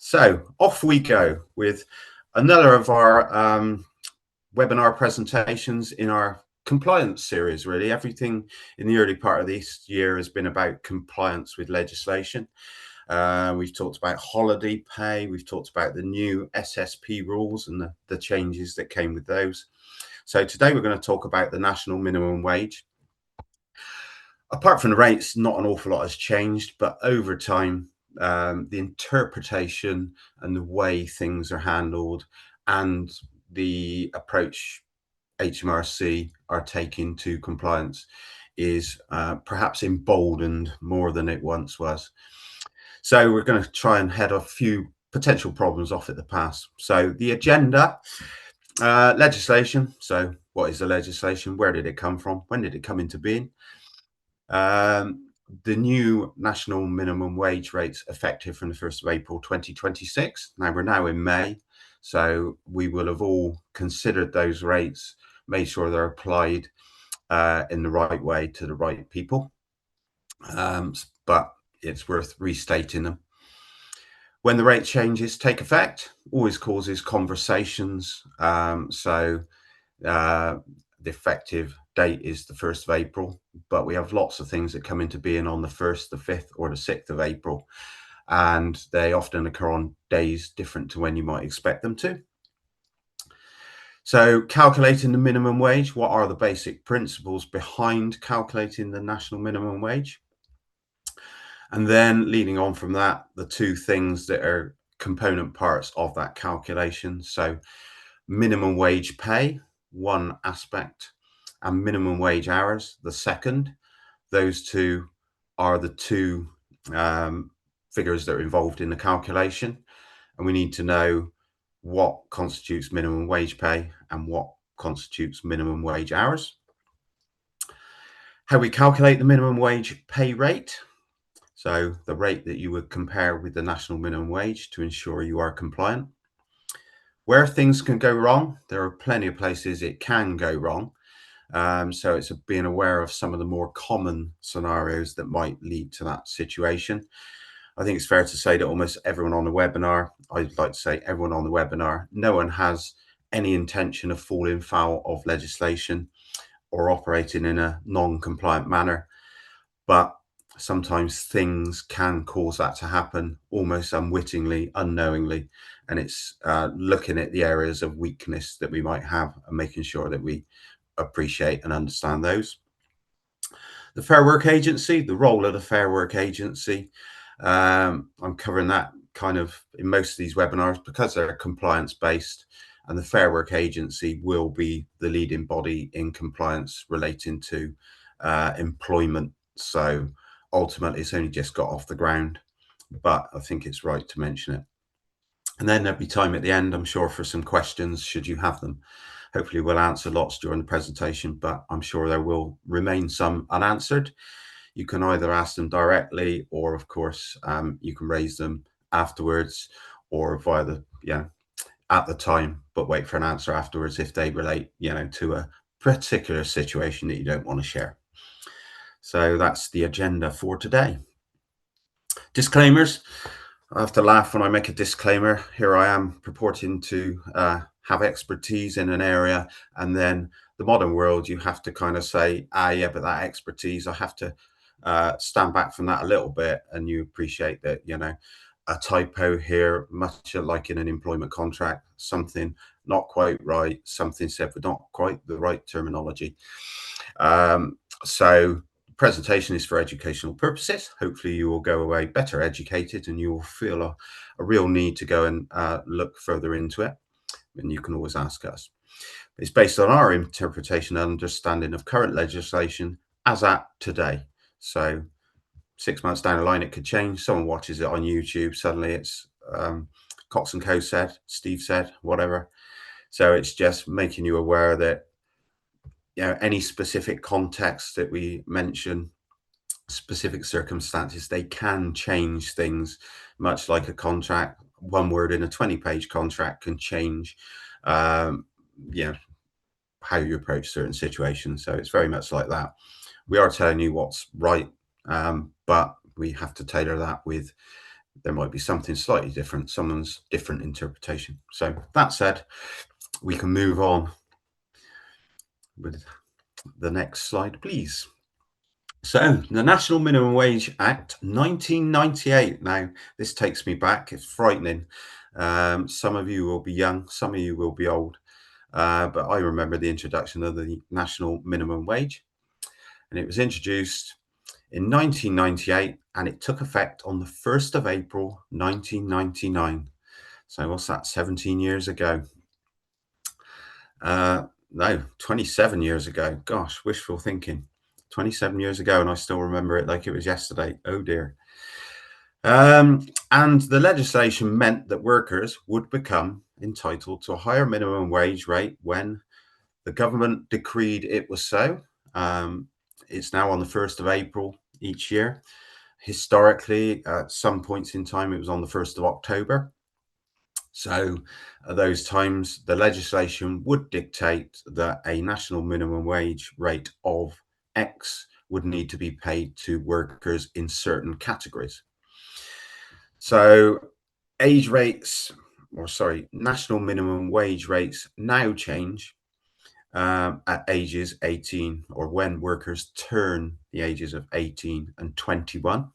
So off we go with another of our webinar presentations in our compliance series. Really, everything in the early part of this year has been about compliance with legislation. We've talked about holiday pay. We've talked about the new SSP rules and the changes that came with those. So today we're going to talk about the national minimum wage. Apart from the rates, not an awful lot has changed, but over time, the interpretation and the way things are handled and the approach HMRC are taking to compliance is perhaps emboldened more than it once was. So we're going to try and head a few potential problems off at the pass. So the agenda, legislation. So what is the legislation? Where did it come from? When did it come into being? The new national minimum wage rates effective from the 1st of April 2026. Now we're now in May, so we will have all considered those rates, made sure they're applied in the right way to the right people, but it's worth restating them. When the rate changes take effect, always causes conversations. The effective date is the 1st of April, but we have lots of things that come into being on the 1st, the 5th, or the 6th of April, and they often occur on days different to when you might expect them to. So calculating the minimum wage, what are the basic principles behind calculating the national minimum wage? And then leading on from that, the two things that are component parts of that calculation. So minimum wage pay, one aspect, and minimum wage hours, the second. Those two are the two figures that are involved in the calculation. And we need to know what constitutes minimum wage pay and what constitutes minimum wage hours. How we calculate the minimum wage pay rate. So the rate that you would compare with the national minimum wage to ensure you are compliant. Where things can go wrong, there are plenty of places it can go wrong. So it's being aware of some of the more common scenarios that might lead to that situation. I think it's fair to say that almost everyone on the webinar, I'd like to say everyone on the webinar, no one has any intention of falling foul of legislation or operating in a non-compliant manner. But sometimes things can cause that to happen almost unwittingly, unknowingly. And it's looking at the areas of weakness that we might have and making sure that we appreciate and understand those. The Fair Work Agency, the role of the Fair Work Agency. I'm covering that kind of in most of these webinars because they're compliance based, and the Fair Work Agency will be the leading body in compliance relating to employment. So ultimately it's only just got off the ground, but I think it's right to mention it. And then there'll be time at the end, I'm sure, for some questions should you have them. Hopefully we'll answer lots during the presentation, but I'm sure there will remain some unanswered. You can either ask them directly, or of course you can raise them afterwards, or via the at the time, but wait for an answer afterwards if they relate to a particular situation that you don't want to share. So that's the agenda for today. Disclaimers. I have to laugh when I make a disclaimer. Here I am purporting to have expertise in an area, and then the modern world, you have to kind of say, yeah, but that expertise, I have to stand back from that a little bit, and you appreciate that, a typo here, much like in an employment contract, something not quite right, something said with not quite the right terminology. So presentation is for educational purposes. Hopefully you will go away better educated, and you will feel a real need to go and look further into it. And you can always ask us. It's based on our interpretation and understanding of current legislation as at today. So 6 months down the line, it could change. Someone watches it on YouTube, suddenly it's Cox and Co said, Steve said, whatever. So it's just making you aware that any specific context that we mention, specific circumstances, they can change things, much like a contract. One word in a 20-page contract can change how you approach certain situations. So it's very much like that. We are telling you what's right, but we have to tailor that with there might be something slightly different, someone's different interpretation. So that said, we can move on with the next slide, please. So the National Minimum Wage Act 1998. Now this takes me back. It's frightening. Some of you will be young, some of you will be old, but I remember the introduction of the National Minimum Wage, and it was introduced in 1998 and it took effect on the 1st of April 1999. So what's that, 17 years ago? No, 27 years ago. Gosh, wishful thinking. 27 years ago, and I still remember it like it was yesterday. Oh dear. And the legislation meant that workers would become entitled to a higher minimum wage rate when the government decreed it was so. It's now on the 1st of April each year. Historically, at some points in time, it was on the 1st of October. So at those times, the legislation would dictate that a national minimum wage rate of X would need to be paid to workers in certain categories. So national minimum wage rates now change at ages 18, or when workers turn the ages of 18 and 21.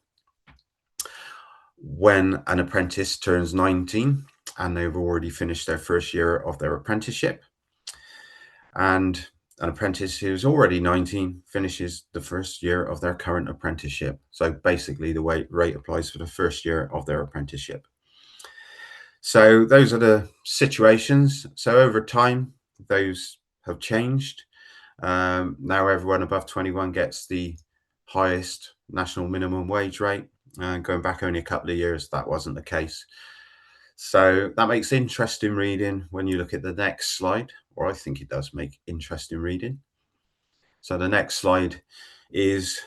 When an apprentice turns 19 and they've already finished their first year of their apprenticeship, and an apprentice who's already 19 finishes the first year of their current apprenticeship. So basically the rate applies for the first year of their apprenticeship. So those are the situations. So over time, those have changed. Now everyone above 21 gets the highest national minimum wage rate. Going back only a couple of years, that wasn't the case. So that makes interesting reading when you look at the next slide, or I think it does make interesting reading. So the next slide is,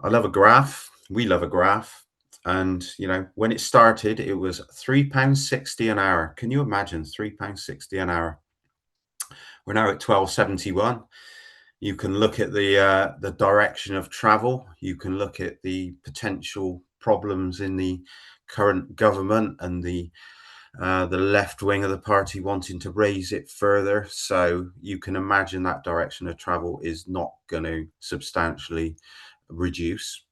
I love a graph. We love a graph. And, you know, when it started, it was £3.60 an hour. Can you imagine £3.60 an hour? We're now at £12.71. You can look at the direction of travel. You can look at the potential problems in the current government and the left wing of the party wanting to raise it further. So you can imagine that direction of travel is not going to substantially reduce.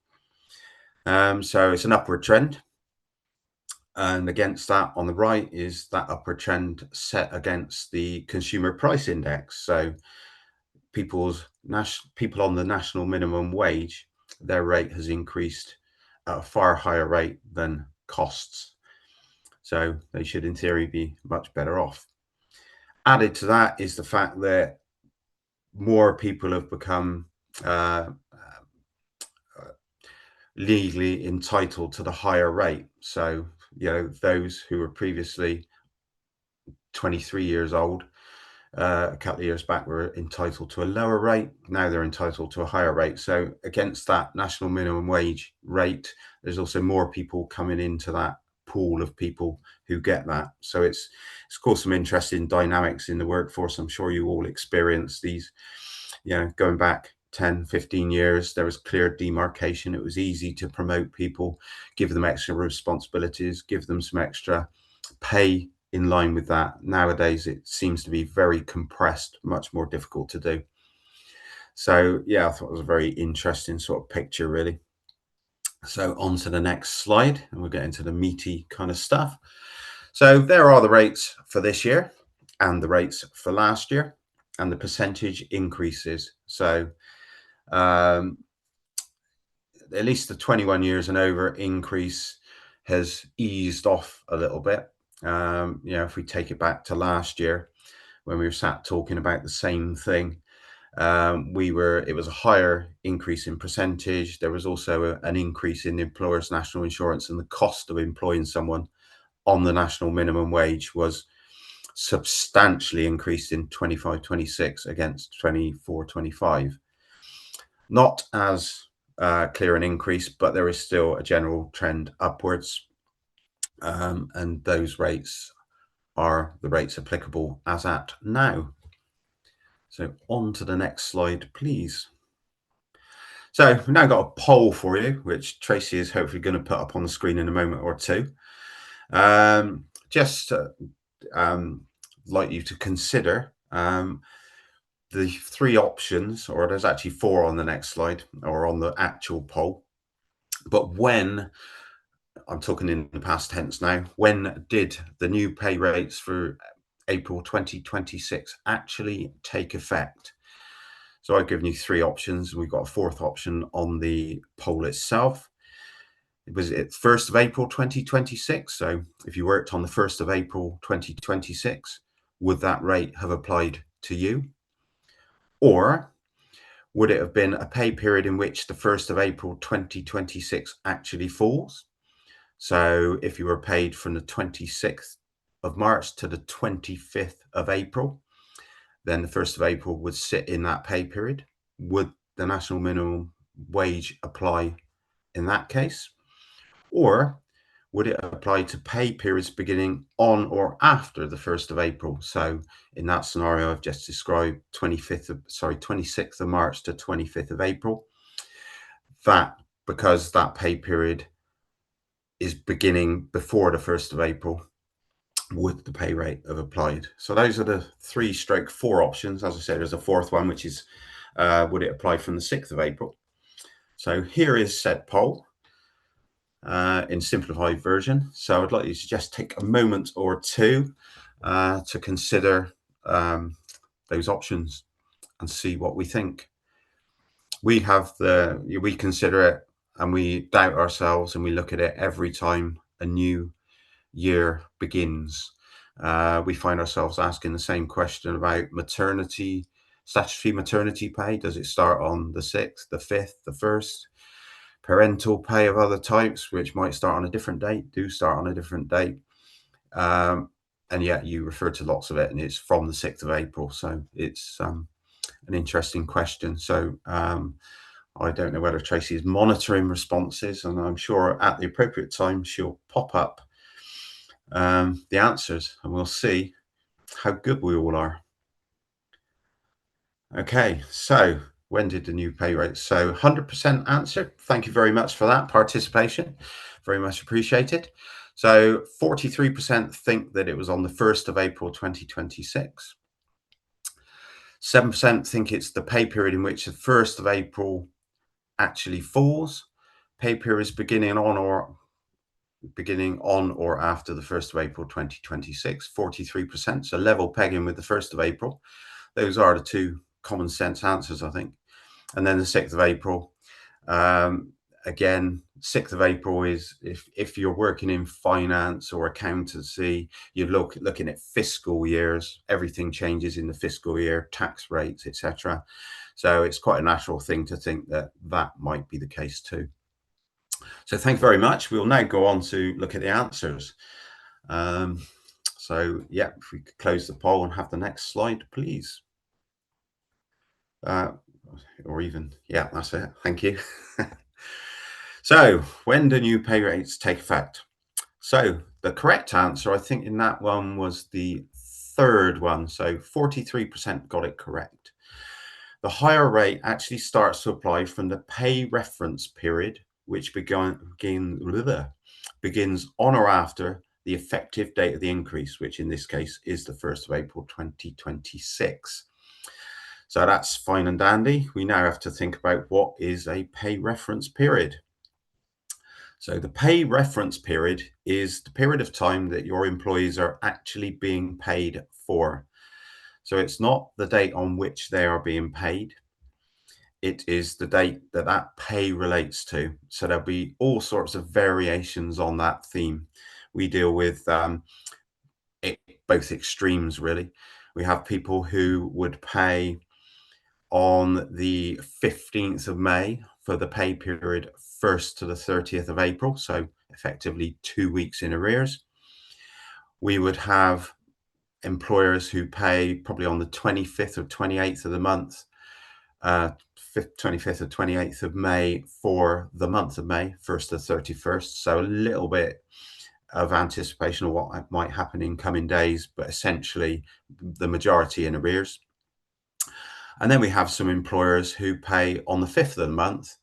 So it's an upward trend. And against that on the right is that upward trend set against the consumer price index. So people on the national minimum wage, their rate has increased at a far higher rate than costs. So they should, in theory, be much better off. Added to that is the fact that more people have become legally entitled to the higher rate. So, you know, those who were previously 23 years old a couple of years back were entitled to a lower rate. Now they're entitled to a higher rate. So against that national minimum wage rate, there's also more people coming into that pool of people who get that. So it's caused some interesting dynamics in the workforce. I'm sure you all experienced these, you know, going back 10, 15 years, there was clear demarcation. It was easy to promote people, give them extra responsibilities, give them some extra pay in line with that. Nowadays, it seems to be very compressed, much more difficult to do. So yeah, I thought it was a very interesting sort of picture, really. So on to the next slide, and we'll get into the meaty kind of stuff. So there are the rates for this year and the rates for last year and the percentage increases. So at least the 21 years and over increase has eased off a little bit. You know, if we take it back to last year when we were sat talking about the same thing, it was a higher increase in percentage. There was also an increase in the employer's national insurance, and the cost of employing someone on the national minimum wage was substantially increased in 25-26 against 24-25. Not as clear an increase, but there is still a general trend upwards. And those rates are the rates applicable as at now. So on to the next slide, please. So we've now got a poll for you, which Tracy is hopefully going to put up on the screen in a moment or two. Just like you to consider the three options, or there's actually four on the next slide, or on the actual poll. But when, I'm talking in the past tense now, when did the new pay rates for April 2026 actually take effect? So I've given you three options. We've got a fourth option on the poll itself. Was it 1st of April 2026? So if you worked on the 1st of April 2026, would that rate have applied to you? Or would it have been a pay period in which the 1st of April 2026 actually falls? So if you were paid from the 26th of March to the 25th of April, then the 1st of April would sit in that pay period. Would the national minimum wage apply in that case? Or would it apply to pay periods beginning on or after the 1st of April? So in that scenario I've just described, 26th of March to 25th of April, that because that pay period is beginning before the 1st of April, would the pay rate have applied? So those are the 3/4 options. As I said, there's a fourth one, which is would it apply from the 6th of April? So here is said poll in simplified version. So I'd like you to just take a moment or two to consider those options and see what we think. We consider it, and we doubt ourselves, and we look at it every time a new year begins. We find ourselves asking the same question about statutory maternity pay. Does it start on the 6th, the 5th, the 1st? Parental pay of other types, which might start on a different date, do start on a different date. And yet you refer to lots of it, and it's from the 6th of April. So it's an interesting question. So I don't know whether Tracy is monitoring responses, and I'm sure at the appropriate time she'll pop up the answers, and we'll see how good we all are. Okay, so when did the new pay rate? So 100% answer. Thank you very much for that participation. Very much appreciated. So 43% think that it was on the 1st of April 2026. 7% think it's the pay period in which the 1st of April actually falls. Pay periods beginning on or after the 1st of April 2026, 43%. So level pegging with the 1st of April. Those are the two common sense answers, I think. And then the 6th of April, again, 6th of April is if you're working in finance or accountancy, you're looking at fiscal years. Everything changes in the fiscal year, tax rates, etc. So it's quite a natural thing to think that that might be the case too. So thank you very much. We'll now go on to look at the answers. So yeah, if we could close the poll and have the next slide, please. Or even, yeah, that's it. Thank you. So when do new pay rates take effect? So the correct answer, I think in that one, was the third one. So 43% got it correct. The higher rate actually starts to apply from the pay reference period, which begins on or after the effective date of the increase, which in this case is the 1st of April 2026. So that's fine and dandy. We now have to think about what is a pay reference period. So the pay reference period is the period of time that your employees are actually being paid for. So it's not the date on which they are being paid. It is the date that that pay relates to. So there'll be all sorts of variations on that theme. We deal with both extremes, really. We have people who would pay on the 15th of May for the pay period 1st to the 30th of April, so effectively 2 weeks in arrears. We would have employers who pay probably on the 25th or 28th of the month, 25th or 28th of May for the month of May, 1st to 31st. So a little bit of anticipation of what might happen in coming days, but essentially the majority in arrears. And then we have some employers who pay on the 5th of the month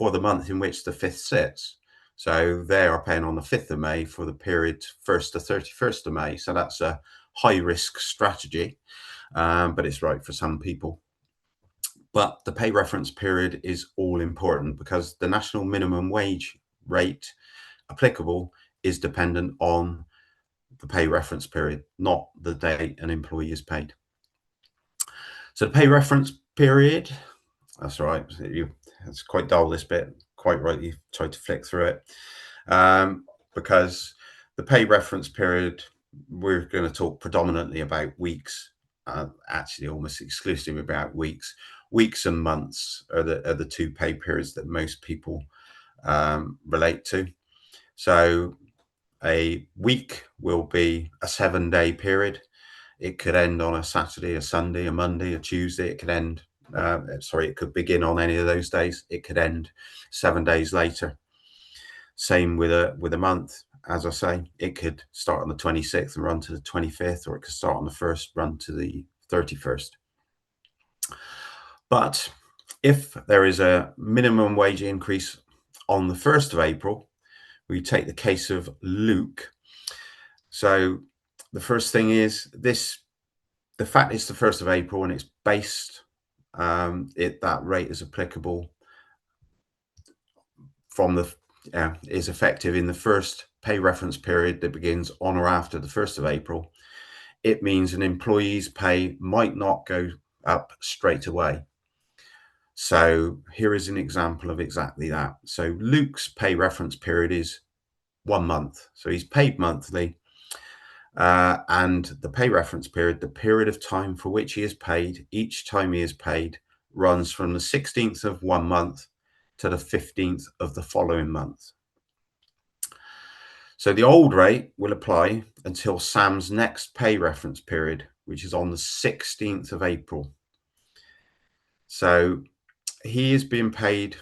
for the month in which the 5th sits. So they are paying on the 5th of May for the period 1st to 31st of May. So that's a high risk strategy, but it's right for some people. But the pay reference period is all important because the national minimum wage rate applicable is dependent on the pay reference period, not the date an employee is paid. So the pay reference period, that's right, it's quite dull, this bit, quite right, you tried to flick through it, because the pay reference period, we're going to talk predominantly about weeks, actually almost exclusively about weeks. Weeks and months are the two pay periods that most people relate to. So a week will be a 7-day period. It could end on a Saturday, a Sunday, a Monday, a Tuesday. It could end, it could begin on any of those days. It could end 7 days later. Same with a month. As I say, it could start on the 26th and run to the 25th, or it could start on the 1st, run to the 31st. But if there is a minimum wage increase on the 1st of April, we take the case of Luke. So the first thing is the fact it's the 1st of April and it's based, that rate is applicable from is effective in the first pay reference period that begins on or after the 1st of April. It means an employee's pay might not go up straight away. So here is an example of exactly that. So Luke's pay reference period is 1 month. So he's paid monthly. And the pay reference period, the period of time for which he is paid, each time he is paid, runs from the 16th of 1 month to the 15th of the following month. So the old rate will apply until Sam's next pay reference period, which is on the 16th of April. So he is being paid,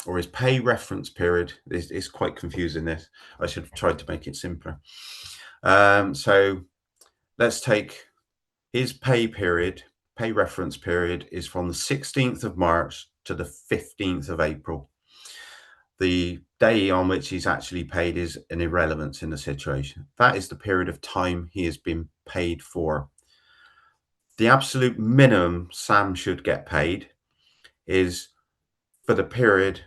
or his pay reference period is quite confusing. This, I should have tried to make it simpler. So let's take his pay reference period is from the 16th of March to the 15th of April. The day on which he's actually paid is an irrelevance in the situation. That is the period of time he has been paid for. The absolute minimum Sam should get paid is for the period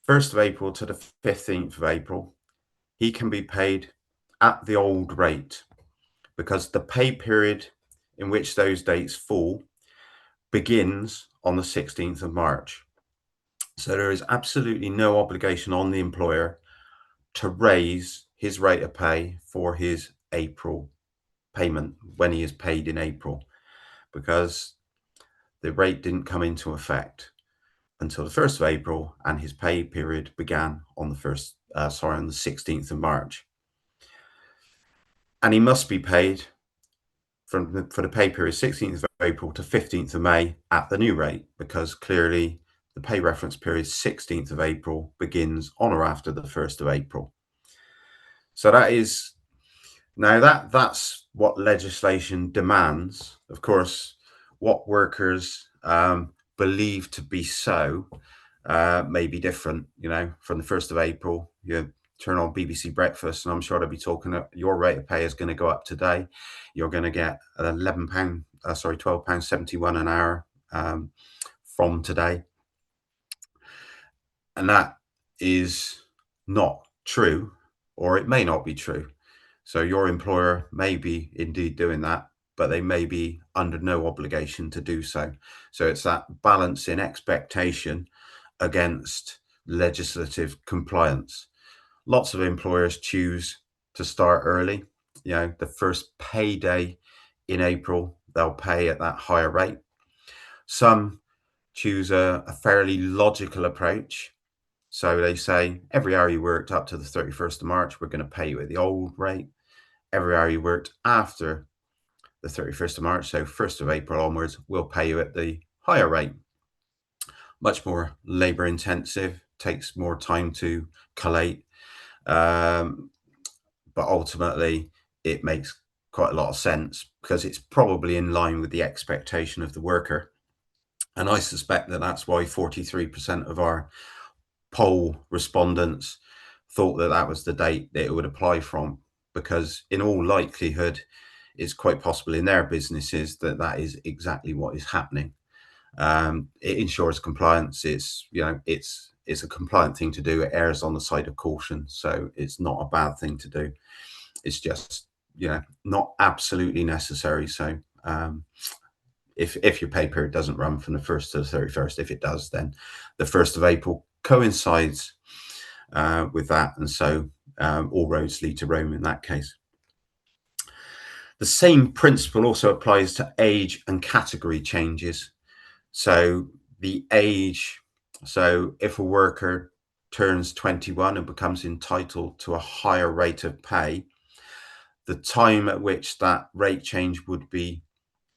1st of April to the 15th of April. He can be paid at the old rate because the pay period in which those dates fall begins on the 16th of March. So there is absolutely no obligation on the employer to raise his rate of pay for his April payment when he is paid in April, because the rate didn't come into effect until the 1st of April, and his pay period began on the 16th of March. And he must be paid for the pay period 16th of April to 15th of May at the new rate, because clearly the pay reference period 16th of April begins on or after the 1st of April. So that's what legislation demands. Of course, what workers believe to be so may be different. From the 1st of April, you turn on BBC Breakfast and I'm sure they'll be talking about your rate of pay is going to go up today. You're going to get £12.71 an hour from today. And that is not true, or it may not be true. So your employer may be indeed doing that, but they may be under no obligation to do so. So it's that balance in expectation against legislative compliance. Lots of employers choose to start early. The first payday in April, they'll pay at that higher rate. Some choose a fairly logical approach. So they say every hour you worked up to the 31st of March, we're going to pay you at the old rate. Every hour you worked after the 31st of March, so 1st of April onwards, we'll pay you at the higher rate. Much more labor intensive, takes more time to collate. But ultimately, it makes quite a lot of sense because it's probably in line with the expectation of the worker. And I suspect that that's why 43% of our poll respondents thought that that was the date that it would apply from, because in all likelihood, it's quite possible in their businesses that that is exactly what is happening. It ensures compliance. It's, you know, it's a compliant thing to do. It errs on the side of caution, so it's not a bad thing to do. It's just, you know, not absolutely necessary. So if your pay period doesn't run from the 1st to the 31st, if it does, then the 1st of April coincides with that, and so all roads lead to Rome in that case. The same principle also applies to age and category changes. So the age, so if a worker turns 21 and becomes entitled to a higher rate of pay, the time at which that rate change would be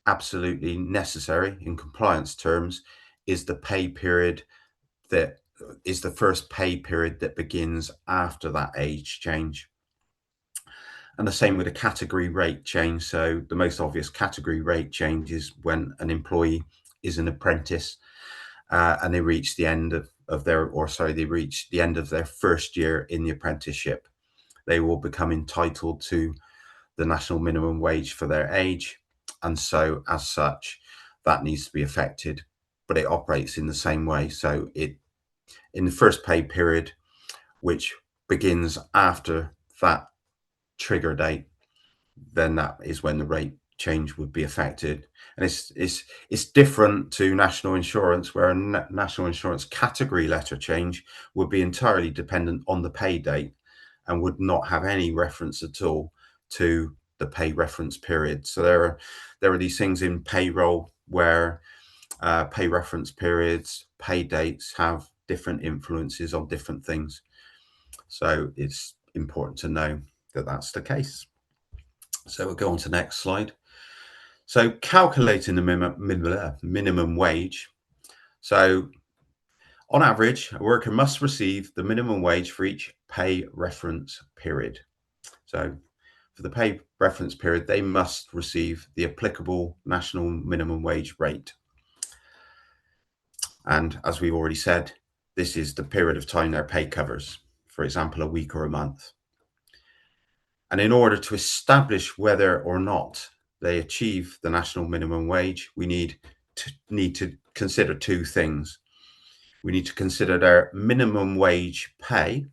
absolutely necessary in compliance terms is the pay period that is the first pay period that begins after that age change. And the same with a category rate change. So the most obvious category rate change is when an employee is an apprentice and they reach the end of their, or sorry, they reach the end of their first year in the apprenticeship. They will become entitled to the national minimum wage for their age. And so as such, that needs to be affected, but it operates in the same way. So it, in the first pay period, which begins after that trigger date, then that is when the rate change would be affected. And it's different to national insurance, where a national insurance category letter change would be entirely dependent on the pay date and would not have any reference at all to the pay reference period. So there are these things in payroll where pay reference periods, pay dates have different influences on different things. So it's important to know that that's the case. So we'll go on to the next slide. So calculating the minimum wage. So on average, a worker must receive the minimum wage for each pay reference period. So for the pay reference period, they must receive the applicable national minimum wage rate. And as we've already said, this is the period of time their pay covers, for example, a week or a month. And in order to establish whether or not they achieve the national minimum wage, we need to consider two things. We need to consider their minimum wage pay.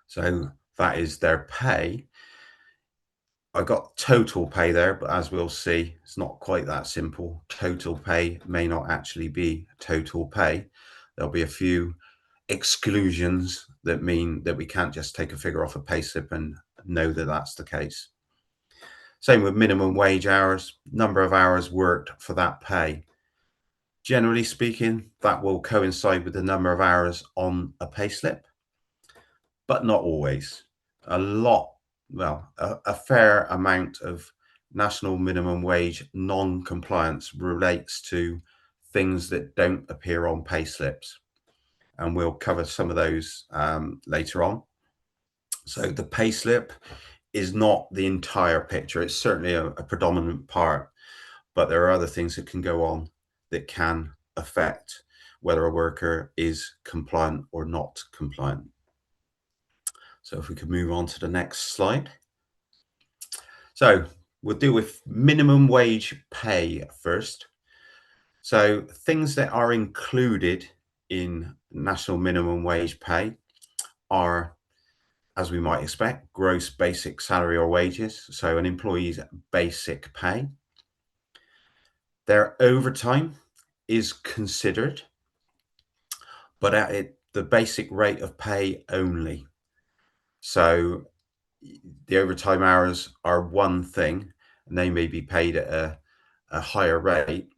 So that is their pay. I got total pay there, but as we'll see, it's not quite that simple. Total pay may not actually be total pay. There'll be a few exclusions that mean that we can't just take a figure off a payslip and know that that's the case. Same with minimum wage hours, number of hours worked for that pay. Generally speaking, that will coincide with the number of hours on a payslip, but not always. A fair amount of national minimum wage non-compliance relates to things that don't appear on payslips, and we'll cover some of those later on. So the payslip is not the entire picture. It's certainly a predominant part, but there are other things that can go on that can affect whether a worker is compliant or not compliant. So if we could move on to the next slide. So we'll deal with minimum wage pay first. So things that are included in national minimum wage pay are, as we might expect, gross basic salary or wages. So an employee's basic pay. Their overtime is considered, but at the basic rate of pay only. So the overtime hours are one thing, and they may be paid at a higher rate,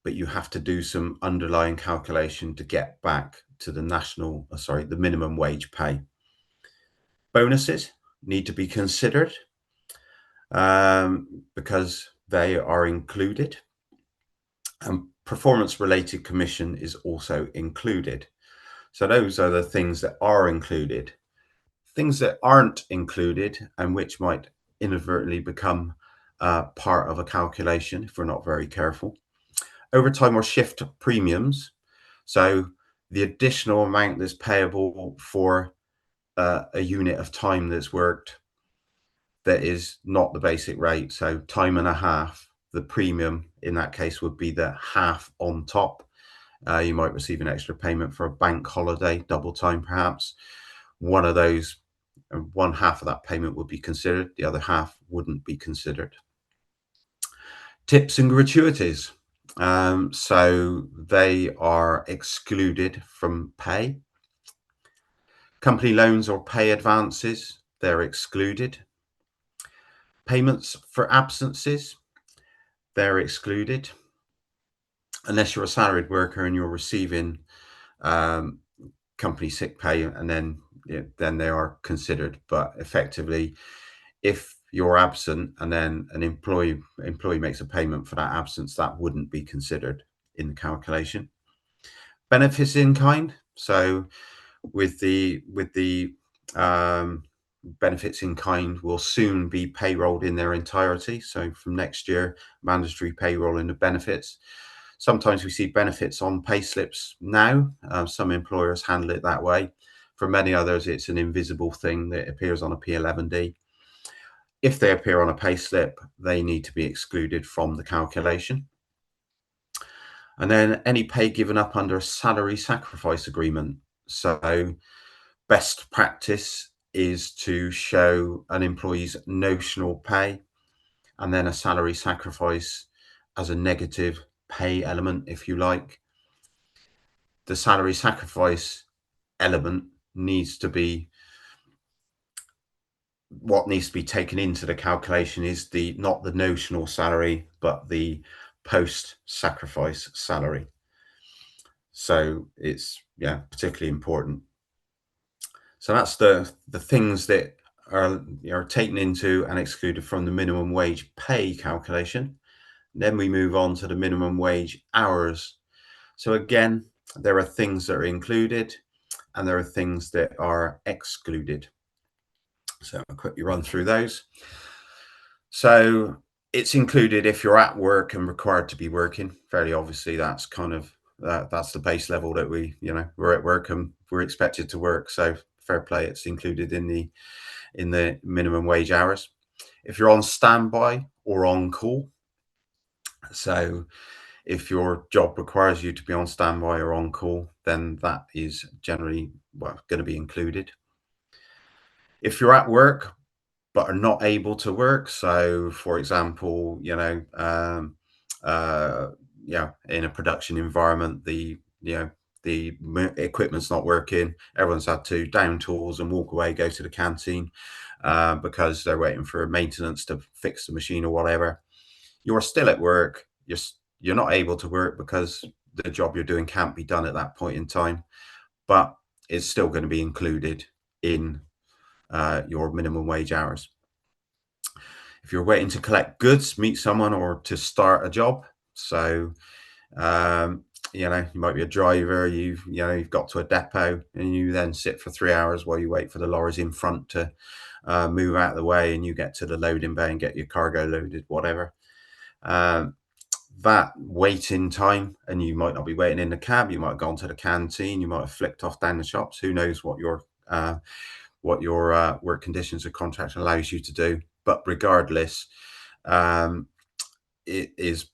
but you have to do some underlying calculation to get back to the the minimum wage pay. Bonuses need to be considered because they are included, and performance-related commission is also included. So those are the things that are included. Things that aren't included and which might inadvertently become part of a calculation if we're not very careful. Overtime or shift premiums. So the additional amount that's payable for a unit of time that's worked that is not the basic rate. So time and a half, the premium in that case would be the half on top. You might receive an extra payment for a bank holiday, double time perhaps. One of those, one half of that payment would be considered, the other half wouldn't be considered. Tips and gratuities. So they are excluded from pay. Company loans or pay advances, they're excluded. Payments for absences, they're excluded. Unless you're a salaried worker and you're receiving company sick pay, and then they are considered. But effectively, if you're absent and then an employee makes a payment for that absence, that wouldn't be considered in the calculation. Benefits in kind. So with the benefits in kind will soon be payrolled in their entirety. So from next year, mandatory payroll in the benefits. Sometimes we see benefits on pay slips now. Some employers handle it that way. For many others, it's an invisible thing that appears on a P11D. If they appear on a pay slip, they need to be excluded from the calculation. And then any pay given up under a salary sacrifice agreement. So best practice is to show an employee's notional pay and then a salary sacrifice as a negative pay element, if you like. The salary sacrifice element needs to be, what needs to be taken into the calculation is not the notional salary, but the post-sacrifice salary. So it's particularly important. So that's the things that are taken into and excluded from the minimum wage pay calculation. Then we move on to the minimum wage hours. So again, there are things that are included and there are things that are excluded. So I'll quickly run through those. So it's included if you're at work and required to be working. Fairly obviously, that's kind of that's the base level that we're at work and we're expected to work. So fair play, it's included in the minimum wage hours. If you're on standby or on call, so if your job requires you to be on standby or on call, then that is generally going to be included. If you're at work but are not able to work, so for example, in a production environment, the equipment's not working, everyone's had to down tools and walk away, go to the canteen because they're waiting for maintenance to fix the machine or whatever. You're still at work. You're not able to work because the job you're doing can't be done at that point in time, but it's still going to be included in your minimum wage hours. If you're waiting to collect goods, meet someone, or to start a job, so you might be a driver, you've got to a depot and you then sit for 3 hours while you wait for the lorries in front to move out of the way and you get to the loading bay and get your cargo loaded, whatever. That waiting time, and you might not be waiting in the cab, you might have gone to the canteen, you might have flicked off down the shops, who knows what your work conditions or contract allows you to do. But regardless, it is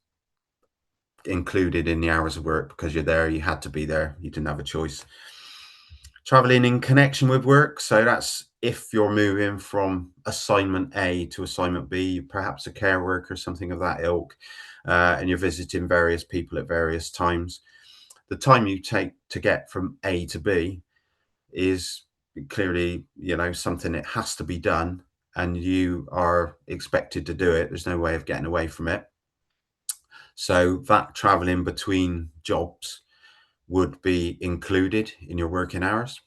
included in the hours of work because you're there, you had to be there, you didn't have a choice. Traveling in connection with work, so that's if you're moving from assignment A to assignment B, perhaps a care worker, something of that ilk, and you're visiting various people at various times. The time you take to get from A to B is clearly, something that has to be done and you are expected to do it. There's no way of getting away from it. So that traveling between jobs would be included in your working hours,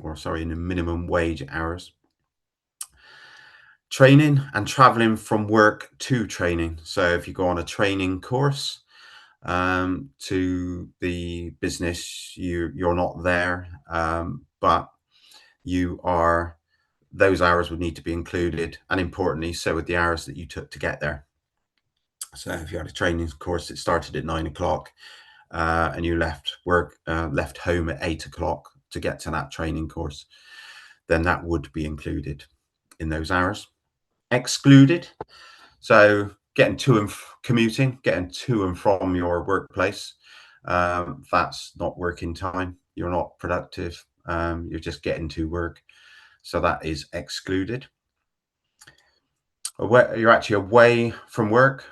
in the minimum wage hours. Training and traveling from work to training. So if you go on a training course to the business, you're not there, but those hours would need to be included, and importantly, so would the hours that you took to get there. So if you had a training course that started at 9 o'clock and you left home at 8 o'clock to get to that training course, then that would be included in those hours. Excluded, so commuting, getting to and from your workplace, that's not working time. You're not productive. You're just getting to work. So that is excluded. You're actually away from work.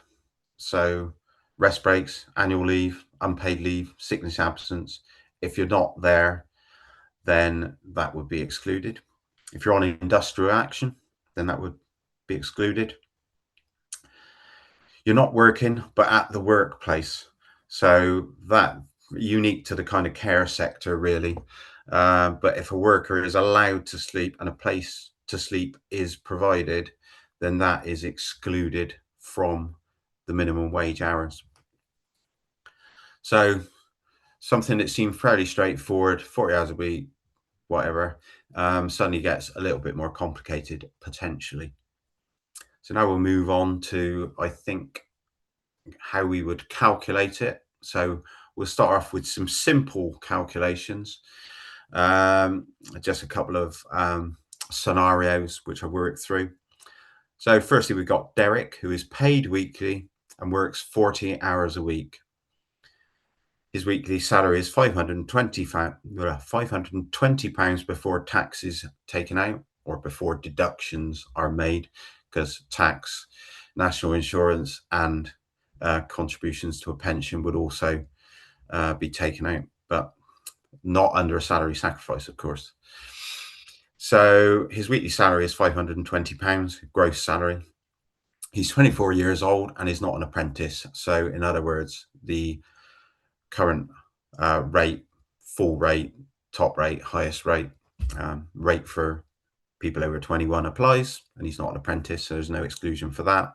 So rest breaks, annual leave, unpaid leave, sickness absence. If you're not there, then that would be excluded. If you're on industrial action, then that would be excluded. You're not working, but at the workplace. So that unique to the kind of care sector, really. But if a worker is allowed to sleep and a place to sleep is provided, then that is excluded from the minimum wage hours. So something that seemed fairly straightforward, 40 hours a week, whatever, suddenly gets a little bit more complicated potentially. So now we'll move on to, I think, how we would calculate it. So we'll start off with some simple calculations. Just a couple of scenarios which I worked through. So firstly, we've got Derek, who is paid weekly and works 40 hours a week. His weekly salary is £520 before tax is taken out or before deductions are made, because tax, national insurance and contributions to a pension would also be taken out, but not under a salary sacrifice, of course. So his weekly salary is £520, gross salary. He's 24 years old and is not an apprentice. So in other words, the current rate, full rate, top rate, highest rate, rate for people over 21 applies, and he's not an apprentice, so there's no exclusion for that.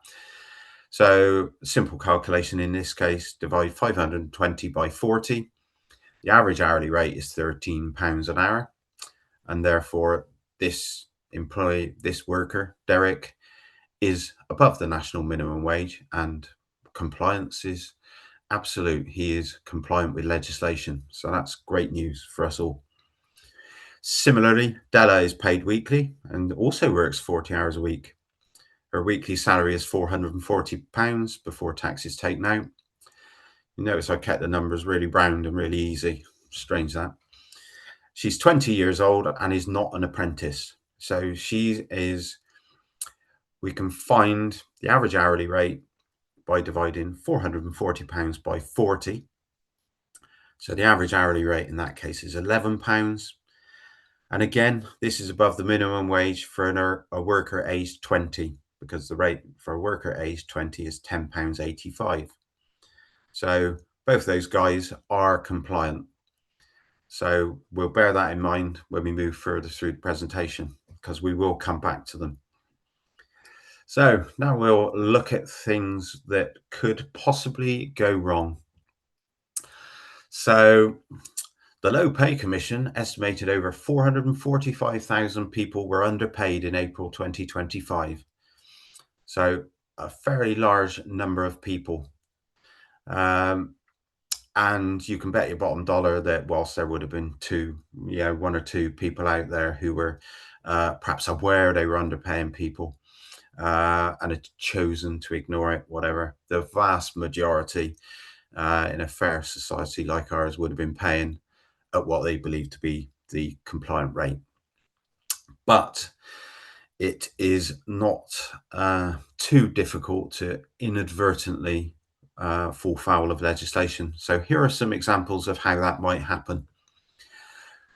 So simple calculation in this case, divide 520 by 40. The average hourly rate is £13 an hour, and therefore this worker, Derek, is above the national minimum wage, and compliance is absolute. He is compliant with legislation, so that's great news for us all. Similarly, Della is paid weekly and also works 40 hours a week. Her weekly salary is £440 before tax is taken out. You notice I kept the numbers really round and really easy. Strange that. She's 20 years old and is not an apprentice. So we can find the average hourly rate by dividing £440 by 40. So the average hourly rate in that case is £11. And again, this is above the minimum wage for a worker aged 20, because the rate for a worker aged 20 is £10.85. So both those guys are compliant. So we'll bear that in mind when we move further through the presentation, because we will come back to them. So now we'll look at things that could possibly go wrong. So the Low Pay Commission estimated over 445,000 people were underpaid in April 2025. So a fairly large number of people. And you can bet your bottom dollar that whilst there would have been one or two people out there who were perhaps aware they were underpaying people and had chosen to ignore it, whatever, the vast majority in a fair society like ours would have been paying at what they believe to be the compliant rate. But it is not too difficult to inadvertently fall foul of legislation. So here are some examples of how that might happen.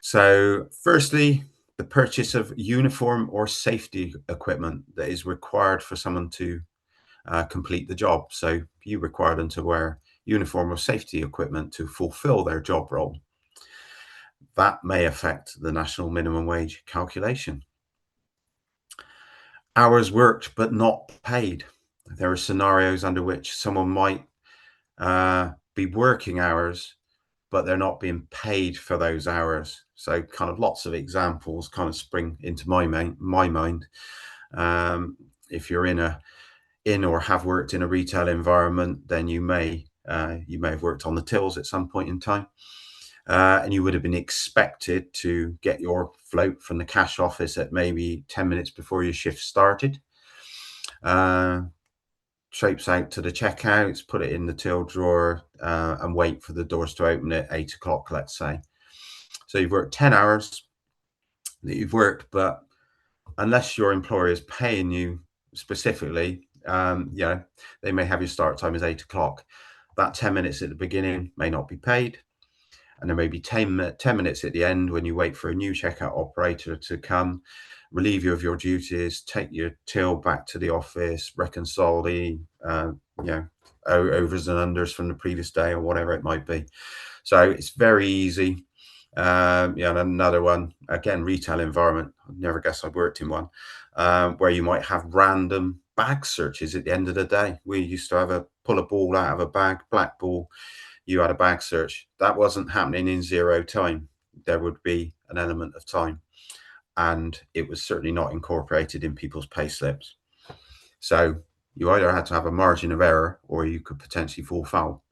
So firstly, the purchase of uniform or safety equipment that is required for someone to complete the job. So you require them to wear uniform or safety equipment to fulfill their job role. That may affect the national minimum wage calculation. Hours worked but not paid. There are scenarios under which someone might be working hours, but they're not being paid for those hours. So kind of lots of examples kind of spring into my mind. If you're in or have worked in a retail environment, then you may You may have worked on the tills at some point in time. And you would have been expected to get your float from the cash office at maybe 10 minutes before your shift started. Traipse out to the checkouts, put it in the till drawer, and wait for the doors to open at 8 o'clock, let's say. So you've worked 10 hours that you've worked, but unless your employer is paying you specifically, they may have your start time as 8 o'clock. That 10 minutes at the beginning may not be paid. And there may be 10 minutes at the end when you wait for a new checkout operator to come, relieve you of your duties, take your till back to the office, reconcile the overs and unders from the previous day or whatever it might be. So it's very easy. And another one, again, retail environment. I'd never guess I'd worked in one, where you might have random bag searches at the end of the day. We used to pull a ball out of a bag, black ball. You had a bag search. That wasn't happening in zero time. There would be an element of time, and it was certainly not incorporated in people's pay slips. So you either had to have a margin of error or you could potentially fall foul.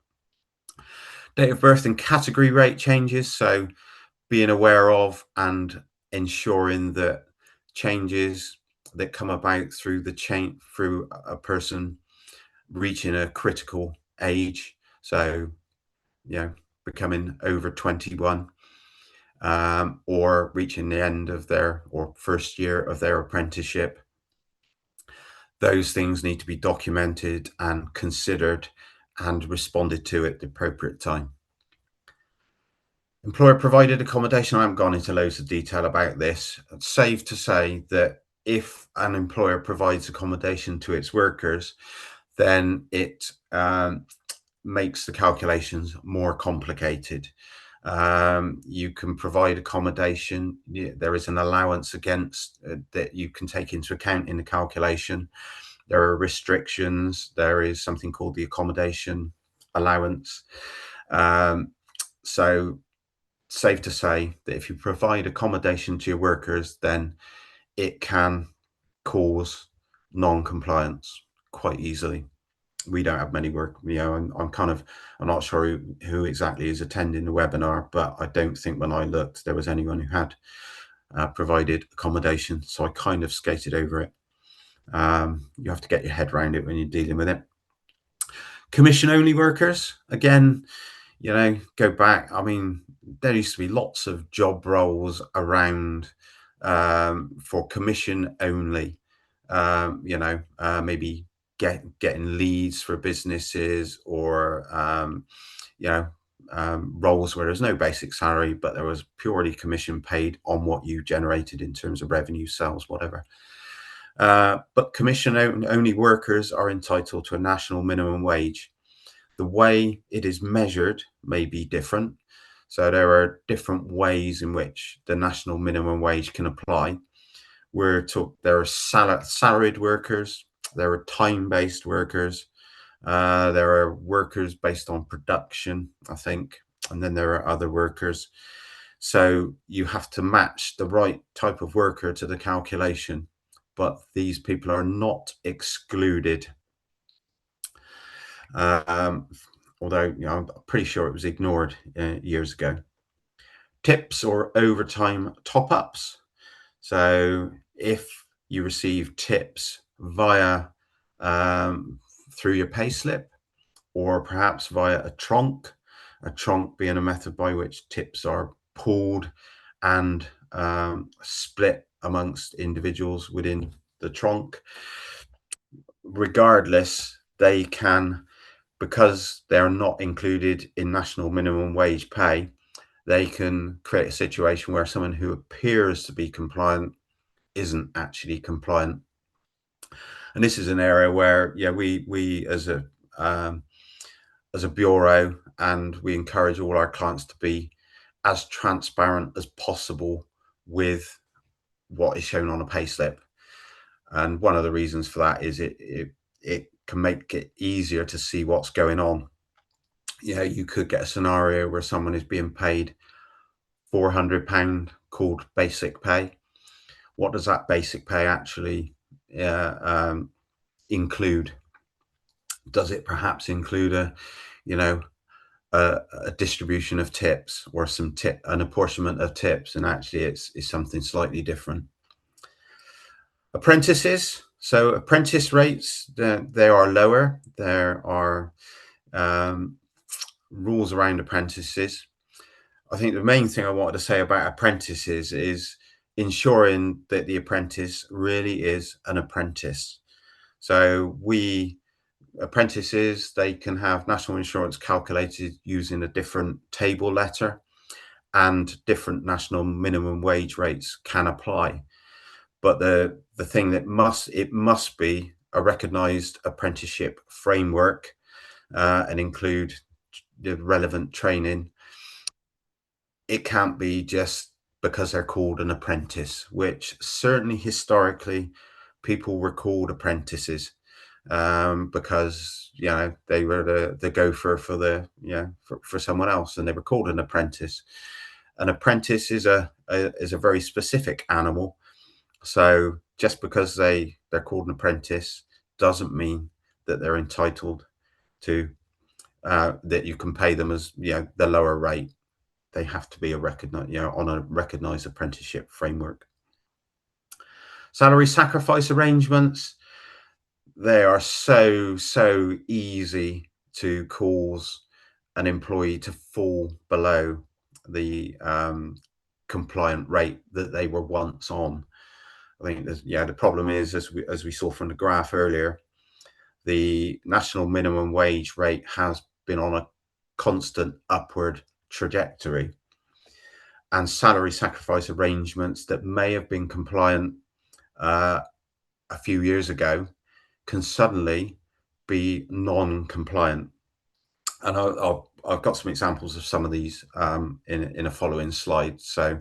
Date of birth and category rate changes. So being aware of and ensuring that changes that come about through a person reaching a critical age. So becoming over 21, or reaching the end of or first year of their apprenticeship. Those things need to be documented and considered and responded to at the appropriate time. Employer provided accommodation. I haven't gone into loads of detail about this. It's safe to say that if an employer provides accommodation to its workers, then it makes the calculations more complicated. You can provide accommodation. There is an allowance against that you can take into account in the calculation. There are restrictions. There is something called the accommodation allowance. So safe to say that if you provide accommodation to your workers, then it can cause non-compliance quite easily. We don't have many work, I'm not sure who exactly is attending the webinar, but I don't think when I looked there was anyone who had provided accommodation, so I kind of skated over it. You have to get your head around it when you're dealing with it. Commission only workers, again, go back. I mean, there used to be lots of job roles around for commission only, maybe getting leads for businesses, or roles where there's no basic salary, but there was purely commission paid on what you generated in terms of revenue, sales, whatever. But commission only workers are entitled to a national minimum wage. The way it is measured may be different. So there are different ways in which the national minimum wage can apply. There are salaried workers, there are time-based workers, there are workers based on production, I think, and then there are other workers. So you have to match the right type of worker to the calculation, but these people are not excluded. Although I'm pretty sure it was ignored years ago. Tips or overtime top-ups. So if you receive tips via through your payslip, or perhaps via a tronc being a method by which tips are pooled and split amongst individuals within the tronc, regardless, they can, because they're not included in national minimum wage pay, they can create a situation where someone who appears to be compliant isn't actually compliant. And this is an area where, we as a bureau, and we encourage all our clients to be as transparent as possible with what is shown on a payslip. And one of the reasons for that is it can make it easier to see what's going on. You could get a scenario where someone is being paid £400 called basic pay. What does that basic pay actually include? Does it perhaps include a you know, a distribution of tips or an apportionment of tips, and actually it's something slightly different. Apprentices. So apprentice rates, they are lower. There are rules around apprentices. I think the main thing I wanted to say about apprentices is ensuring that the apprentice really is an apprentice. So apprentices, they can have national insurance calculated using a different table letter, and different national minimum wage rates can apply. But the thing that must be a recognised apprenticeship framework, and include the relevant training. It can't be just because they're called an apprentice, which certainly historically people were called apprentices, because they were the gopher for for someone else, and they were called an apprentice. An apprentice is a very specific animal. So just because they're called an apprentice doesn't mean that they're entitled to that you can pay them as the lower rate. They have to be on a recognized apprenticeship framework. Salary sacrifice arrangements, they are so easy to cause an employee to fall below the compliant rate that they were once on. I think the problem is, as we saw from the graph earlier, the national minimum wage rate has been on a constant upward trajectory, and salary sacrifice arrangements that may have been compliant a few years ago can suddenly be non-compliant. And I've got some examples of some of these in a following slide, so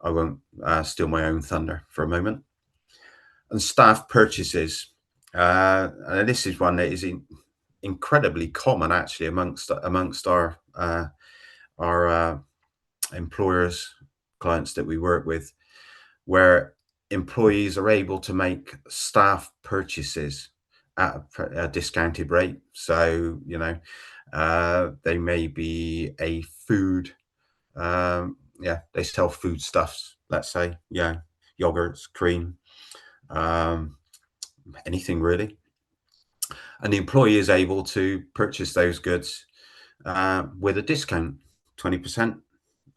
I won't steal my own thunder for a moment. And staff purchases. And this is one that is incredibly common actually amongst our employers, clients that we work with, where employees are able to make staff purchases at a discounted rate. So they may be a food, they sell foodstuffs, let's say, yogurts, cream, anything really, and the employee is able to purchase those goods with a discount, 20%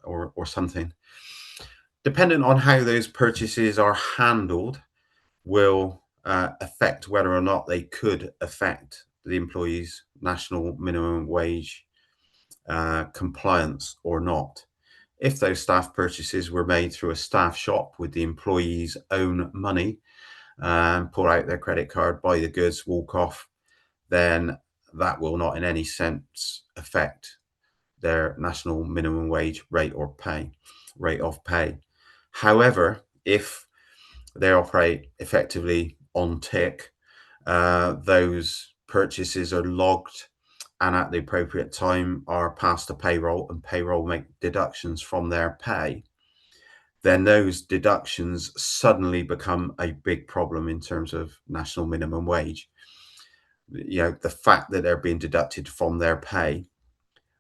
or something. Depending on how those purchases are handled will affect whether or not they could affect the employee's national minimum wage compliance or not. If those staff purchases were made through a staff shop with the employee's own money, pull out their credit card, buy the goods, walk off, then that will not in any sense affect their national minimum wage rate of pay. However, if they operate effectively on tick, those purchases are logged and at the appropriate time are passed to payroll, and payroll make deductions from their pay, then those deductions suddenly become a big problem in terms of national minimum wage. The fact that they're being deducted from their pay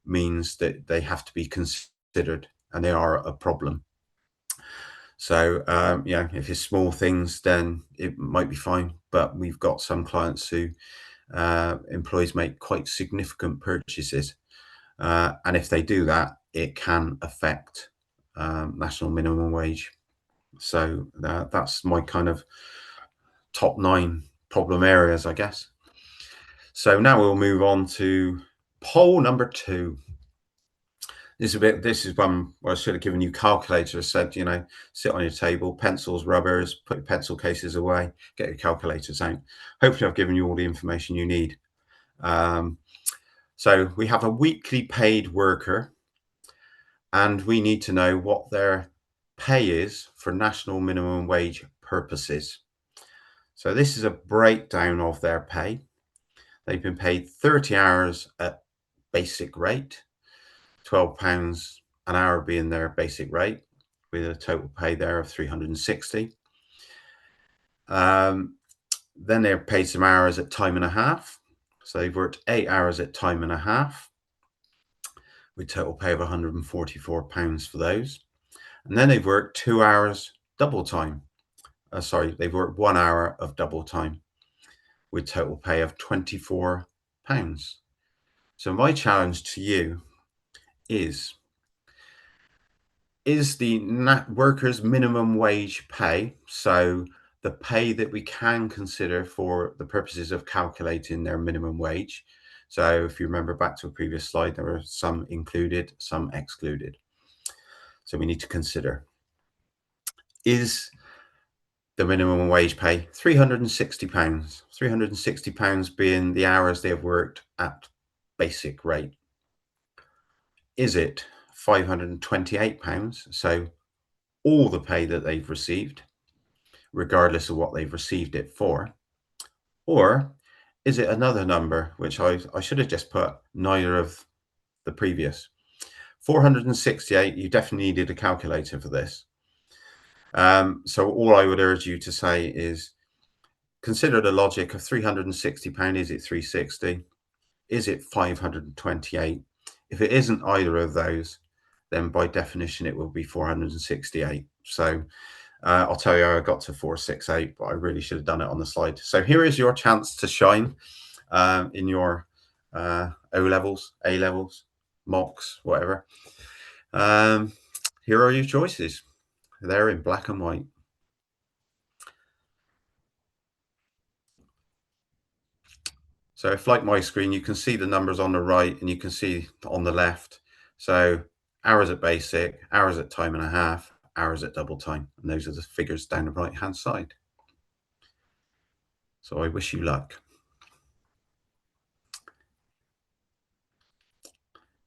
means that they have to be considered, and they are a problem. So if it's small things, then it might be fine. But we've got some clients who employees make quite significant purchases, and if they do that, it can affect national minimum wage. So that's my kind of top 9 problem areas, I guess. So now we'll move on to poll number 2. This is one where I should have given you calculators. Said, sit on your table, pencils, rubbers, put your pencil cases away, get your calculators out. Hopefully I've given you all the information you need. So we have a weekly paid worker, and we need to know what their pay is for national minimum wage purposes. So this is a breakdown of their pay. They've been paid 30 hours at basic rate, £12 an hour being their basic rate, with a total pay there of 360. Then they're paid some hours at time and a half. So they've worked 8 hours at time and a half. with total pay of £144 for those. And then they've worked 2 hours double time. They've worked 1 hour of double time with total pay of £24. So my challenge to you is the workers' minimum wage pay, so the pay that we can consider for the purposes of calculating their minimum wage. So if you remember back to a previous slide, there were some included, some excluded. So we need to consider, is the minimum wage pay £360, £360 being the hours they have worked at basic rate? Is it £528, so all the pay that they've received, regardless of what they've received it for? Or is it another number, which I should have just put neither of the previous? 468, you definitely needed a calculator for this. So all I would urge you to say is consider the logic of £360. Is it 360? Is it 528? If it isn't either of those, then by definition it will be 468. So I'll tell you how I got to 468, but I really should have done it on the slide. So here is your chance to shine in your O-levels, A-levels, mocks, whatever. Here are your choices. They're in black and white. So if, like my screen, you can see the numbers on the right and you can see on the left. So hours at basic, hours at time and a half, hours at double time. And those are the figures down the right-hand side. So I wish you luck.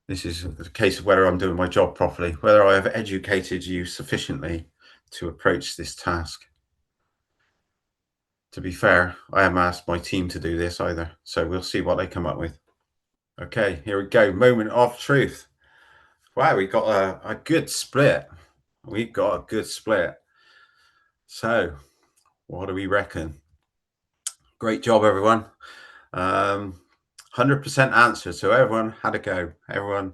This is a case of whether I'm doing my job properly, whether I have educated you sufficiently to approach this task. To be fair, I haven't asked my team to do this either, so we'll see what they come up with. Okay, here we go. Moment of truth. Wow, we got a good split. We've got a good split. So, what do we reckon? Great job, everyone. 100% answer. So everyone had a go. Everyone,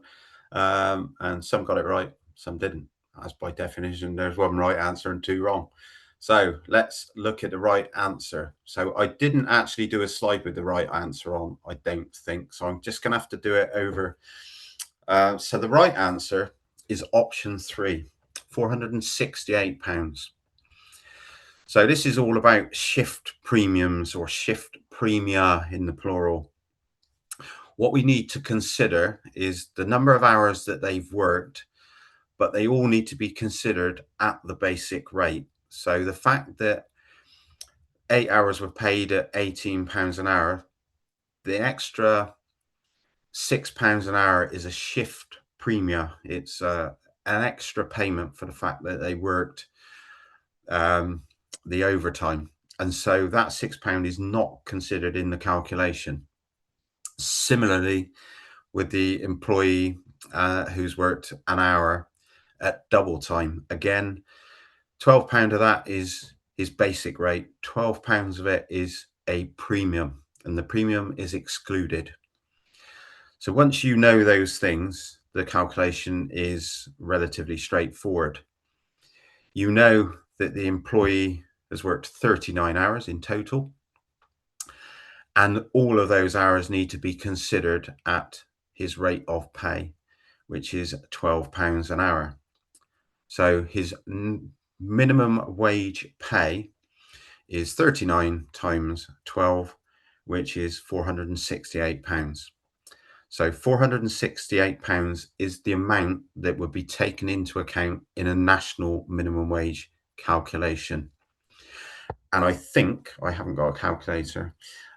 and some got it right, some didn't. As by definition, there's one right answer and two wrong. So let's look at the right answer. So I didn't actually do a slide with the right answer on, I don't think. So I'm just going to have to do it over. So the right answer is option 3, £468. So this is all about shift premiums or shift premia in the plural. What we need to consider is the number of hours that they've worked, but they all need to be considered at the basic rate. So the fact that 8 hours were paid at £18 an hour, the extra £6 an hour is a shift premium. It's an extra payment for the fact that they worked the overtime. And so that £6 is not considered in the calculation. Similarly, with the employee who's worked an hour at double time, again, £12 of that is his basic rate. £12 of it is a premium, and the premium is excluded. So once you know those things, the calculation is relatively straightforward. You know that the employee has worked 39 hours in total, and all of those hours need to be considered at his rate of pay, which is £12 an hour. So his minimum wage pay is 39 times 12, which is £468. So £468 is the amount that would be taken into account in a national minimum wage calculation. And I think I haven't got a calculator.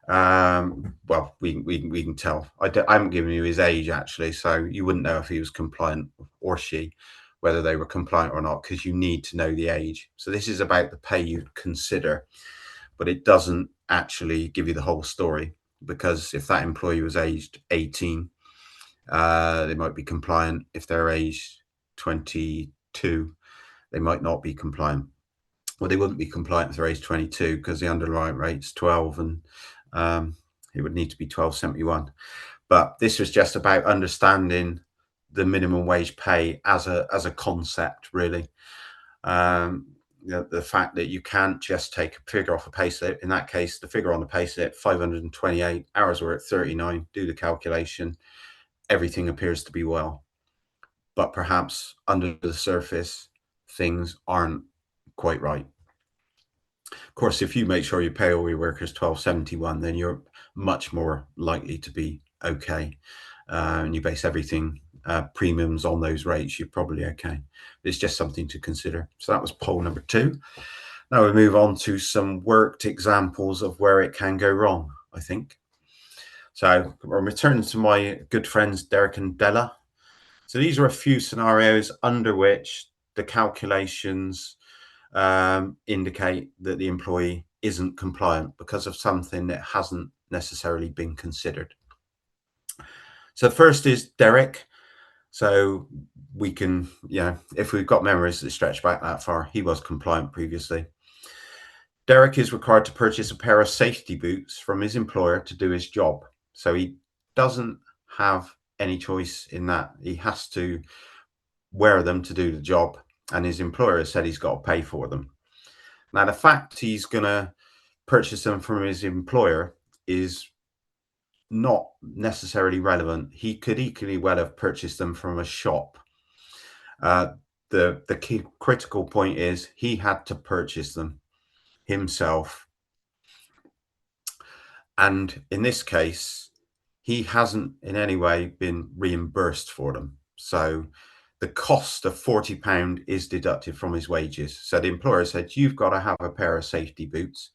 Well, we can tell. I haven't given you his age actually, so you wouldn't know if he was compliant or she, whether they were compliant or not, because you need to know the age. So this is about the pay you'd consider, but it doesn't actually give you the whole story, because if that employee was aged 18, they might be compliant. If they're aged 22, they might not be compliant. Well, they wouldn't be compliant if they're aged 22 because the underlying rate's 12, and it would need to be 1271. But this was just about understanding the minimum wage pay as a concept, really. The fact that you can't just take a figure off a payslip. In that case, the figure on the payslip, 528 hours work, 39. Do the calculation. Everything appears to be well, but perhaps under the surface, things aren't quite right. Of course, if you make sure you pay all your workers 1271, then you're much more likely to be okay. And you base everything premiums on those rates, you're probably okay. It's just something to consider. So that was poll number 2. Now we move on to some worked examples of where it can go wrong, I think. So I'm returning to my good friends Derek and Della. So these are a few scenarios under which the calculations indicate that the employee isn't compliant because of something that hasn't necessarily been considered. So the first is Derek. So we can, if we've got memories that stretch back that far, he was compliant previously. Derek is required to purchase a pair of safety boots from his employer to do his job. So he doesn't have any choice in that. He has to wear them to do the job, and his employer has said he's got to pay for them. Now, the fact he's going to purchase them from his employer is not necessarily relevant. He could equally well have purchased them from a shop. The key critical point is he had to purchase them himself. And in this case, he hasn't in any way been reimbursed for them. So the cost of £40 is deducted from his wages. So the employer said, you've got to have a pair of safety boots,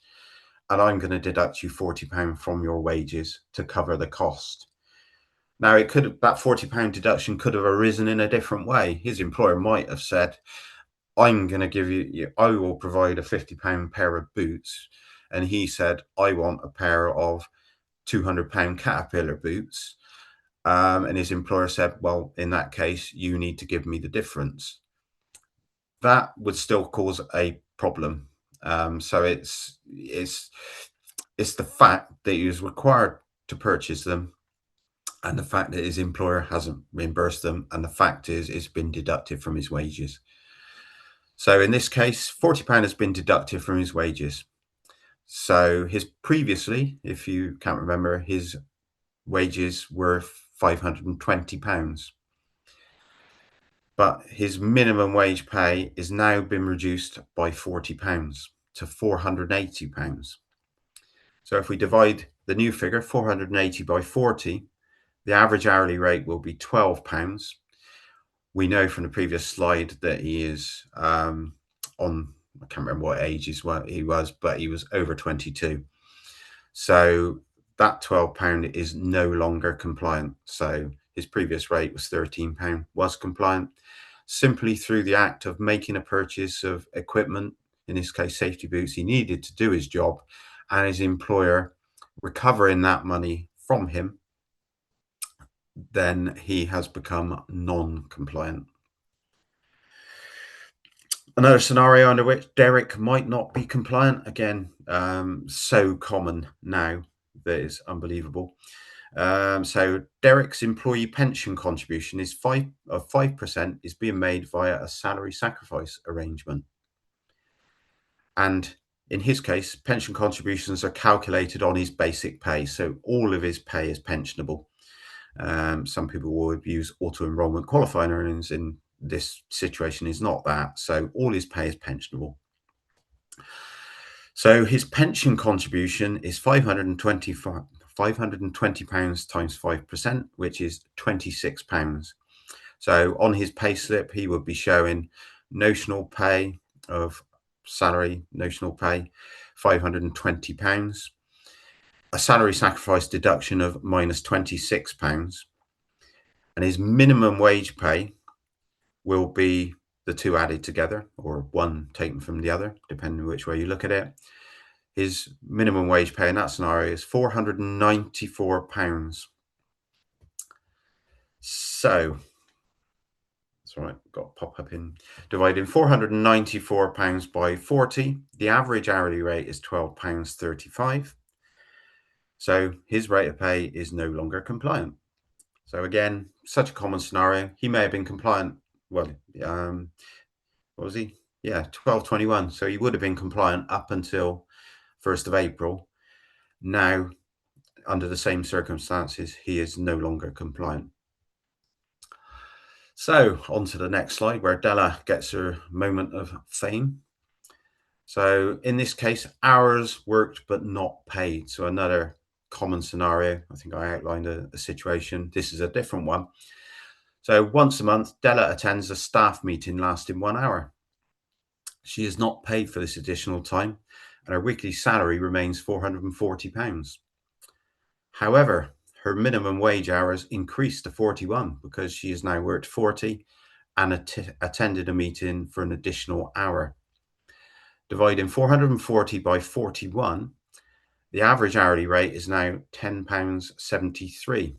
and I'm going to deduct you £40 from your wages to cover the cost. Now, that £40 deduction could have arisen in a different way. His employer might have said, I'm going to give you, I will provide a £50 pair of boots. And he said, I want a pair of £200 Caterpillar boots. And his employer said, well, in that case, you need to give me the difference. That would still cause a problem. So it's the fact that he was required to purchase them, and the fact that his employer hasn't reimbursed them, and the fact is it's been deducted from his wages. So in this case, £40 has been deducted from his wages. So previously, if you can't remember, his wages were £520. But his minimum wage pay is now been reduced by £40 to £480. So if we divide the new figure, 480 by 40, the average hourly rate will be £12. We know from the previous slide that he is on, I can't remember what age he was, but he was over 22. So that £12 is no longer compliant. So his previous rate was £13, was compliant simply through the act of making a purchase of equipment, in this case, safety boots. He needed to do his job, and his employer recovering that money from him, then he has become non-compliant. Another scenario under which Derek might not be compliant, again, so common now that is unbelievable. So Derek's employee pension contribution is 5% is being made via a salary sacrifice arrangement. And in his case, pension contributions are calculated on his basic pay. So all of his pay is pensionable. Some people will use auto-enrollment qualifying earnings. In this situation is not that. So all his pay is pensionable. So his pension contribution is £520 times 5%, which is £26. So on his payslip, he would be showing notional pay of salary, notional pay, £520, a salary sacrifice deduction of minus £26, and his minimum wage pay will be the two added together, or one taken from the other, depending on which way you look at it. His minimum wage pay in that scenario is £494. So that's right, got to pop up in dividing £494 by 40. The average hourly rate is £12.35. So his rate of pay is no longer compliant. So again, such a common scenario. He may have been compliant. Well, what was he? Yeah, 12/21. So he would have been compliant up until 1st of April. Now, under the same circumstances, he is no longer compliant. So on to the next slide, where Della gets her moment of fame. So in this case, hours worked but not paid. So another common scenario. I think I outlined a situation. This is a different one. So once a month, Della attends a staff meeting lasting 1 hour. She is not paid for this additional time, and her weekly salary remains £440. However, her minimum wage hours increased to 41 because she has now worked 40 and attended a meeting for an additional hour. Dividing 440 by 41, the average hourly rate is now £10.73.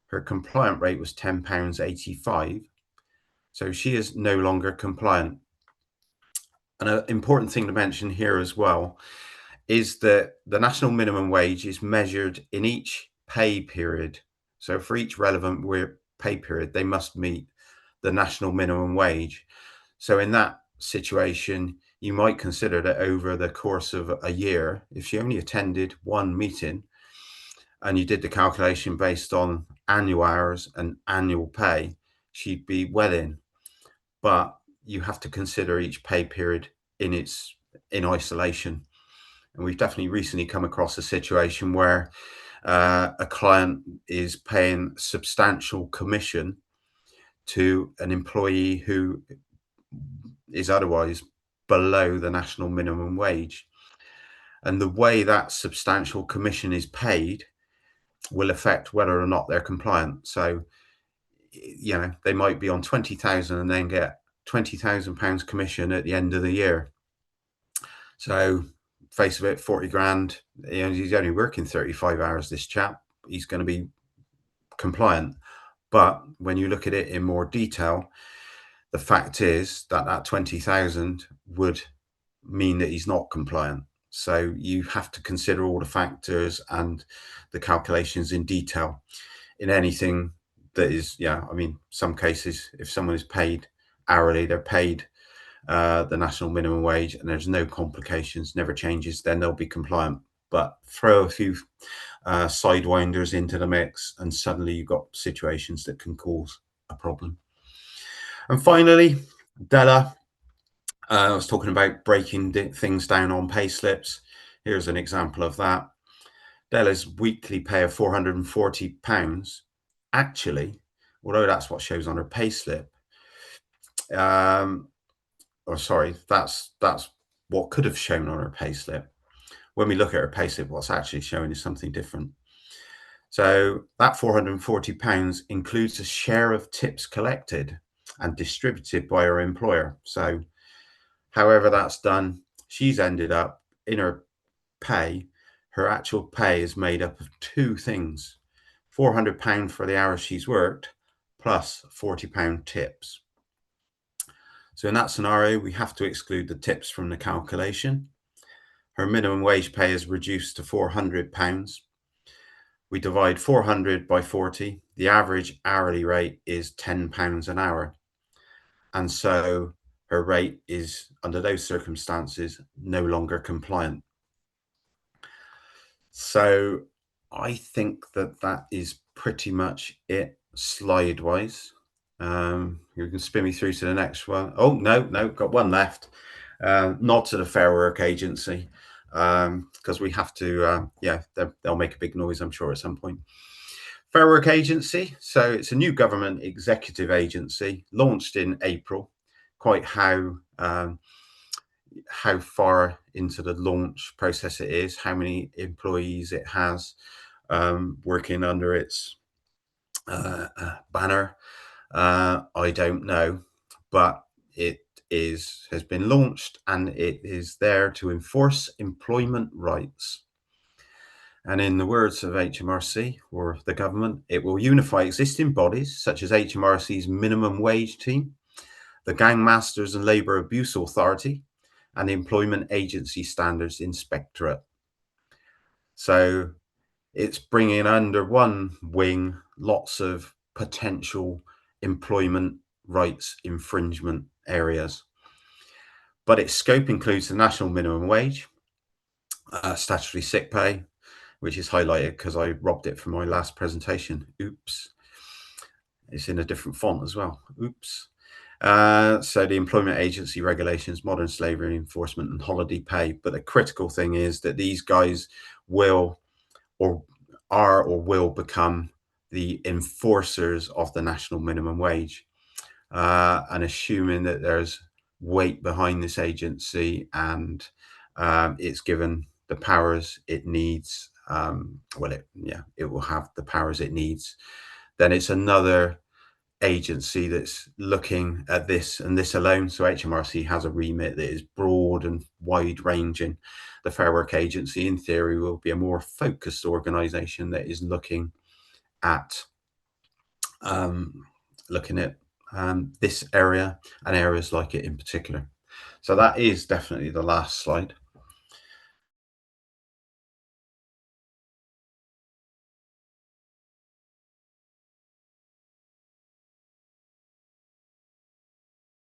Her compliant rate was £10.85. So she is no longer compliant. And an important thing to mention here as well is that the national minimum wage is measured in each pay period. So for each relevant pay period, they must meet the national minimum wage. So in that situation, you might consider that over the course of a year, if she only attended one meeting and you did the calculation based on annual hours and annual pay, she'd be well in. But you have to consider each pay period in isolation. And we've definitely recently come across a situation where a client is paying substantial commission to an employee who is otherwise below the national minimum wage. And the way that substantial commission is paid will affect whether or not they're compliant. So, they might be on 20,000 and then get £20,000 commission at the end of the year. So, face of it, 40 grand, he's only working 35 hours, this chap, he's going to be compliant. But when you look at it in more detail, the fact is that 20,000 would mean that he's not compliant. So you have to consider all the factors and the calculations in detail in anything that is, some cases, if someone is paid hourly, they're paid the national minimum wage and there's no complications, never changes, then they'll be compliant. But throw a few sidewinders into the mix and suddenly you've got situations that can cause a problem. And finally, Della, I was talking about breaking things down on pay slips. Here's an example of that. Della's weekly pay of £440, actually, although that's what shows on her pay slip, that's what could have shown on her pay slip. When we look at her pay slip, what's actually showing is something different. So that £440 includes a share of tips collected and distributed by her employer. So however that's done, she's ended up in her pay. Her actual pay is made up of two things: £400 for the hours she's worked, plus £40 tips. So in that scenario, we have to exclude the tips from the calculation. Her minimum wage pay is reduced to £400. We divide 400 by 40. The average hourly rate is £10 an hour. And so her rate is, under those circumstances, no longer compliant. So I think that is pretty much it slide-wise. You can spin me through to the next one. Oh, no, got one left. Not to the Fair Work Agency, because we have to, they'll make a big noise, I'm sure, at some point. Fair Work Agency, so it's a new government executive agency launched in April. Quite how far into the launch process it is, how many employees it has working under its banner, I don't know, but it has been launched and it is there to enforce employment rights. And in the words of HMRC, or the government, it will unify existing bodies such as HMRC's minimum wage team, the Gang Masters and Labour Abuse Authority, and the Employment Agency Standards Inspectorate. So it's bringing under one wing lots of potential employment rights infringement areas. But its scope includes the national minimum wage, statutory sick pay, which is highlighted because I robbed it from my last presentation. Oops. It's in a different font as well. Oops. So the employment agency regulations, modern slavery enforcement, and holiday pay. But the critical thing is that these guys will or are or will become the enforcers of the national minimum wage. And assuming that there's weight behind this agency and it's given the powers it needs, it will have the powers it needs, then it's another agency that's looking at this and this alone. So HMRC has a remit that is broad and wide ranging. The Fair Work Agency, in theory, will be a more focused organisation that is looking at this area and areas like it in particular. So that is definitely the last slide.